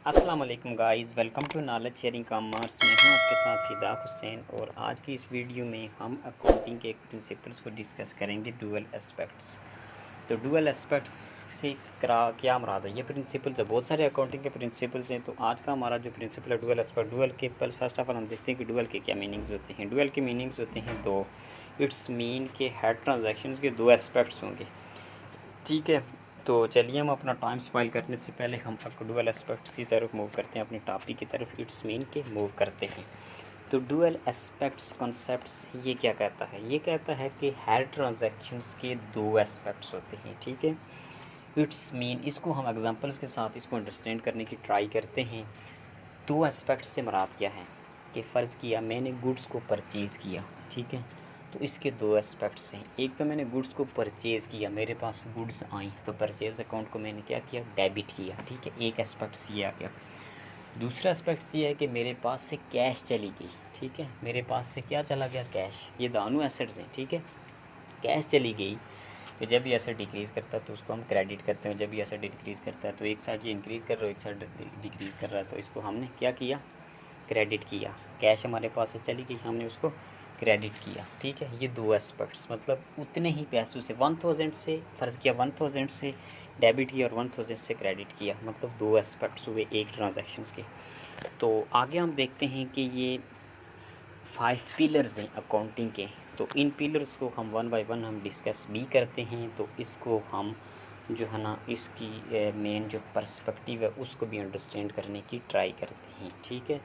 अस्सलाम वालेकुम guys, welcome to knowledge sharing commerce. मैं हूं आपके साथ फिदा हुसैन और आज की इस वीडियो में हम अकाउंटिंग के प्रिंसिपल्स को डिस्कस करेंगे, डुअल एस्पेक्ट्स। तो डुअल एस्पेक्ट्स से क्या मुराद है? ये प्रिंसिपल्स है, बहुत सारे अकाउंटिंग के प्रिंसिपल्स हैं। तो आज का हमारा जो प्रिंसिपल है डुअल एस्पेक्ट, डुअल के फर्स्ट ऑफ ऑल हम देखते हैं कि डुअल के क्या मीनिंग्स होते हैं। डुअल के मीनिंग्स होते हैं दो। इट्स मीन के हर ट्रांजैक्शन के दो एस्पेक्ट्स होंगे, ठीक है। तो चलिए हम अपना टाइम स्पाइल करने से पहले हम डुअल एस्पेक्ट्स की तरफ मूव करते हैं, अपनी टॉपिक की तरफ इट्स मीन के मूव करते हैं। तो डुअल एस्पेक्ट्स कॉन्सेप्ट्स ये क्या कहता है? ये कहता है कि हर ट्रांजैक्शंस के दो एस्पेक्ट्स होते हैं, ठीक है। इट्स मीन, इसको हम एग्जांपल्स के साथ इसको अंडरस्टैंड करने की ट्राई करते हैं। दो एस्पेक्ट्स से मुराद क्या है कि फ़र्ज़ किया मैंने गुड्स को परचेज़ किया, ठीक है। तो इसके दो एस्पेक्ट्स हैं। एक तो मैंने गुड्स को परचेज़ किया, मेरे पास गुड्स आई तो परचेज़ अकाउंट को मैंने क्या किया, डेबिट किया, ठीक है। एक एस्पेक्ट्स ये आ गया। दूसरा एस्पेक्ट्स ये है कि मेरे पास से कैश चली गई, ठीक है। मेरे पास से क्या चला गया? कैश। ये दोनों एसेट्स हैं, ठीक है। कैश चली गई तो जब भी एसेट डिक्रीज़ करता है तो उसको हम क्रेडिट करते हैं, जब भी एसेट डिक्रीज़ करता है तो एक साइड ये इंक्रीज़ कर रहा है, एक साइड डिक्रीज़ कर रहा है, तो इसको हमने क्या किया, क्रेडिट किया। कैश हमारे पास से चली गई, हमने उसको क्रेडिट किया, ठीक है। ये दो एस्पेक्ट्स, मतलब उतने ही पैसों से 1000 से फ़र्ज़ किया 1000 से डेबिट किया और 1000 से क्रेडिट किया, मतलब दो एस्पेक्ट्स हुए एक ट्रांजैक्शंस के। तो आगे हम देखते हैं कि ये 5 पिलर्स हैं अकाउंटिंग के। तो इन पिलर्स को हम वन बाय वन हम डिस्कस भी करते हैं। तो इसको हम जो है ना, इसकी मेन जो पर्सपेक्टिव है उसको भी अंडरस्टैंड करने की ट्राई करते हैं, ठीक है।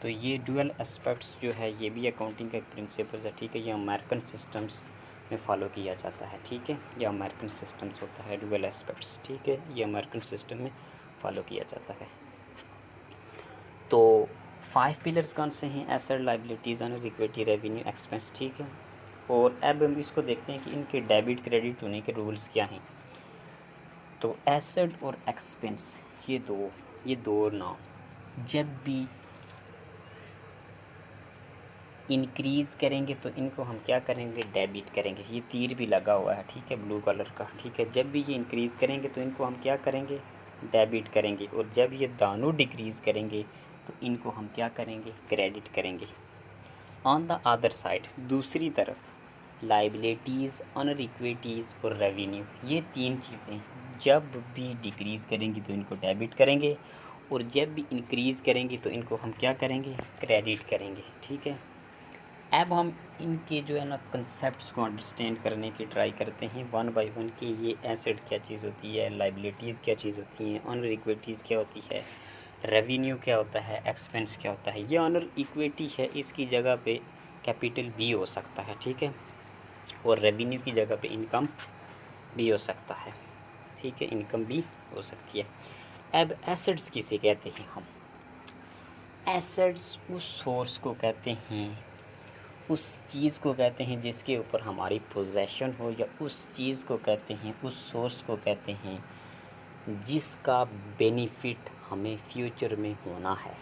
तो ये डुअल एस्पेक्ट्स जो है ये भी अकाउंटिंग का एक प्रिंसिपल है, ठीक है। ये अमेरिकन सिस्टम्स में फॉलो किया जाता है, ठीक है। ये अमेरिकन सिस्टम्स होता है डुअल एस्पेक्ट्स, ठीक है। ये अमेरिकन सिस्टम में फॉलो किया जाता है। तो 5 पिलर्स कौन से हैं? Asset, liabilities, owner, equity, revenue, expense, ठीक है। और अब हम इसको देखते हैं कि इनके डेबिट क्रेडिट होने के रूल्स क्या हैं। तो एसेट और एक्सपेंस ये दो नाम जब भी इंक्रीज़ करेंगे तो इनको हम क्या करेंगे, डेबिट करेंगे। ये तीर भी लगा हुआ है, ठीक है, ब्लू कलर का, ठीक है। जब भी ये इंक्रीज़ करेंगे तो इनको हम क्या करेंगे, डेबिट करेंगे। और जब ये दोनों डिक्रीज़ करेंगे तो इनको हम क्या करेंगे, क्रेडिट करेंगे। ऑन द अदर साइड, दूसरी तरफ, लाइबिलिटीज़, ऑनर, इक्विटीज़ और रेवेन्यू, ये तीन चीज़ें जब भी डिक्रीज़ करेंगी तो इनको डेबिट करेंगे और जब भी इंक्रीज़ करेंगी तो इनको हम क्या करेंगे, क्रेडिट करेंगे, ठीक है। अब हम इनके जो है ना कंसेप्ट्स को अंडरस्टैंड करने की ट्राई करते हैं वन बाय वन कि ये एसेट क्या चीज़ होती है, लाइबिलिटीज़ क्या चीज़ होती हैं, ऑनर इक्विटीज़ क्या होती है, रेवेन्यू क्या होता है, एक्सपेंस क्या होता है। ये ऑनर इक्विटी है, इसकी जगह पे कैपिटल भी हो सकता है, ठीक है। और रेवेन्यू की जगह पे इनकम भी हो सकता है, ठीक है, इनकम भी हो सकती है। अब एसेट्स किसे कहते हैं हम? एसेट्स उस सोर्स को कहते हैं, उस चीज़ को कहते हैं जिसके ऊपर हमारी पोजेशन हो, या उस चीज़ को कहते हैं, उस सोर्स को कहते हैं जिसका बेनिफिट हमें फ्यूचर में होना है,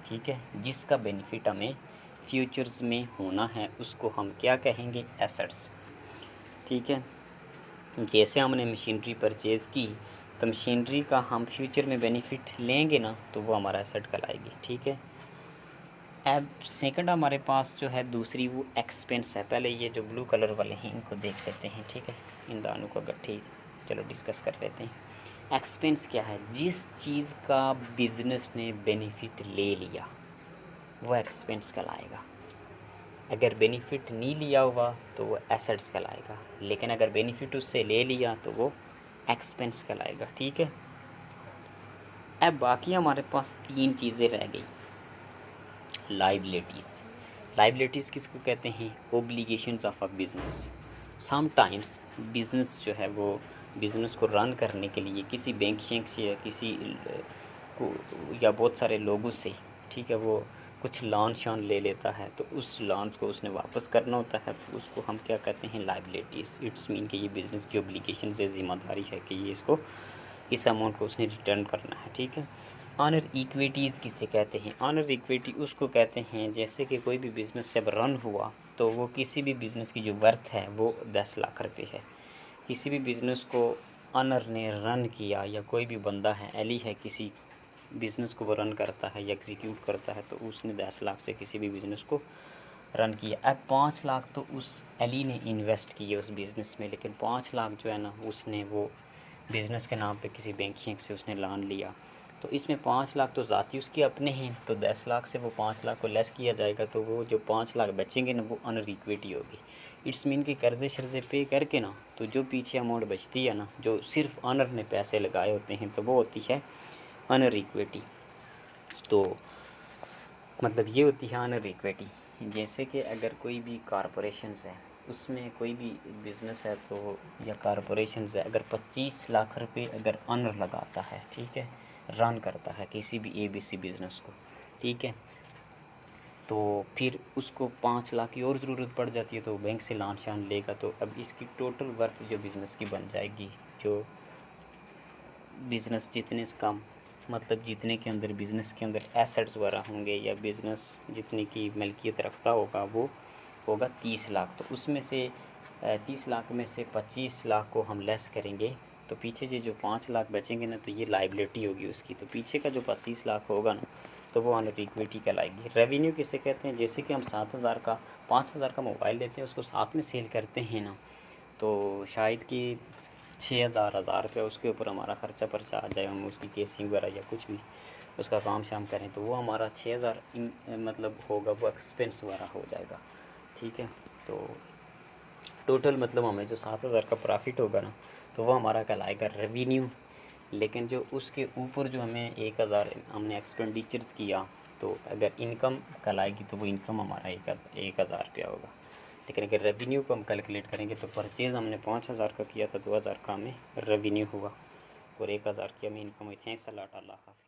ठीक है। जिसका बेनिफिट हमें फ्यूचर्स में होना है उसको हम क्या कहेंगे, एसेट्स, ठीक है। जैसे हमने मशीनरी परचेज़ की तो मशीनरी का हम फ्यूचर में बेनिफिट लेंगे ना तो वो हमारा एसेट कहलाएगी, ठीक है। अब सेकंड हमारे पास जो है दूसरी वो एक्सपेंस है। पहले ये जो ब्लू कलर वाले हैं इनको देख लेते हैं, ठीक है। इन दोनों को गट्ठी चलो डिस्कस कर लेते हैं। एक्सपेंस क्या है? जिस चीज़ का बिज़नेस ने बेनिफिट ले लिया वो एक्सपेंस कहलाएगा। अगर बेनिफिट नहीं लिया हुआ तो वो एसेट्स कहलाएगा, लेकिन अगर बेनिफिट उससे ले लिया तो वो एक्सपेंस कहलाएगा, ठीक है। अब बाकी हमारे पास तीन चीज़ें रह गई। लाइबिलिटीज़ किसको कहते हैं? Obligations of a business. Sometimes business जो है वो बिज़नेस को रन करने के लिए किसी बैंक शेंक से या किसी को या बहुत सारे लोगों से, ठीक है, वो कुछ लोन शॉन ले लेता है तो उस लोन को उसने वापस करना होता है, तो उसको हम क्या कहते हैं, लाइबिलिटीज़। इट्स मीन कि ये बिज़नेस की ओब्लिगेशन से ज़िम्मेदारी है कि ये इसको इस अमाउंट को उसने रिटर्न करना है, ठीक है। ऑनर इक्विटीज़ किसे कहते हैं? ऑनर इक्विटी उसको कहते हैं जैसे कि कोई भी बिज़नेस जब रन हुआ तो वो किसी भी बिज़नेस की जो वर्थ है वो 10 लाख रुपए है। किसी भी बिज़नेस को ऑनर ने रन किया या कोई भी बंदा है, एली है किसी बिज़नेस को वो रन करता है या एग्जीक्यूट करता है, तो उसने 10 लाख से किसी भी बिज़नेस को रन किया। अब 5 लाख तो उस अली ने इन्वेस्ट किए उस बिज़नेस में, लेकिन 5 लाख जो है ना उसने वो बिज़नेस के नाम पे किसी बैंक से उसने लोन लिया। तो इसमें 5 लाख तो ज़ाती उसके अपने हैं, तो 10 लाख से वो 5 लाख को लेस किया जाएगा, तो वो जो 5 लाख बचेंगे ना वो अनर इक्विटी होगी। इट्स मीन कि कर्ज़े शर्ज़े पे करके ना, तो जो पीछे अमाउंट बचती है ना, जो सिर्फ अनर ने पैसे लगाए होते हैं, तो वो होती है अनर इक्विटी। तो मतलब ये होती है अनर इक्विटी। जैसे कि अगर कोई भी कॉरपोरेशंस है, उसमें कोई भी बिज़नेस है तो, या कॉरपोरेशंस है, अगर 25 लाख रुपए अगर अनर लगाता है, ठीक है, रन करता है किसी भी ABC बिज़नेस को, ठीक है, तो फिर उसको 5 लाख की और ज़रूरत पड़ जाती है, तो बैंक से लोन शान लेगा, तो अब इसकी टोटल वर्थ जो बिज़नेस की बन जाएगी, जो बिज़नेस जितने से कम, मतलब जितने के अंदर बिज़नेस के अंदर एसेट्स वगैरह होंगे या बिज़नेस जितने की मलकियत रखता होगा वो होगा 30 लाख। तो उसमें से 30 लाख में से 25 लाख को हम लेस करेंगे, तो पीछे जो 5 लाख बचेंगे ना, तो ये लाइबिलिटी होगी उसकी। तो पीछे का जो 25 लाख होगा ना, तो वो अनर इक्विटी कहलाएगी। रेवेन्यू किसे कहते हैं? जैसे कि हम 7,000 का 5,000 का मोबाइल लेते हैं, उसको साथ में सेल करते हैं ना, तो शायद कि 6,000 रुपया उसके ऊपर हमारा ख़र्चा पर्चा आ जाए, हम उसकी केसिंग वगैरह या कुछ भी उसका काम शाम करें, तो वो हमारा 6,000 मतलब होगा, वो एक्सपेंस वगैरह हो जाएगा, ठीक है। तो टोटल मतलब हमें जो 7,000 का प्रॉफिट होगा ना, तो वो हमारा कहलाएगा रेवेन्यू। लेकिन जो उसके ऊपर जो हमें 1,000 हमने एक्सपेंडिचर्स किया, तो अगर इनकम कहलाएगी तो वो इनकम हमारा 1,000 रुपया होगा। लेकिन अगर रेवेन्यू को हम कैलकुलेट करेंगे, तो परचेज़ हमने 5,000 का किया था, 2,000 का हमें रेवेन्यू हुआ और 1,000 की हमें इनकम हुई। थैंक्स अ लॉट, अल्लाह हाफ़िज़।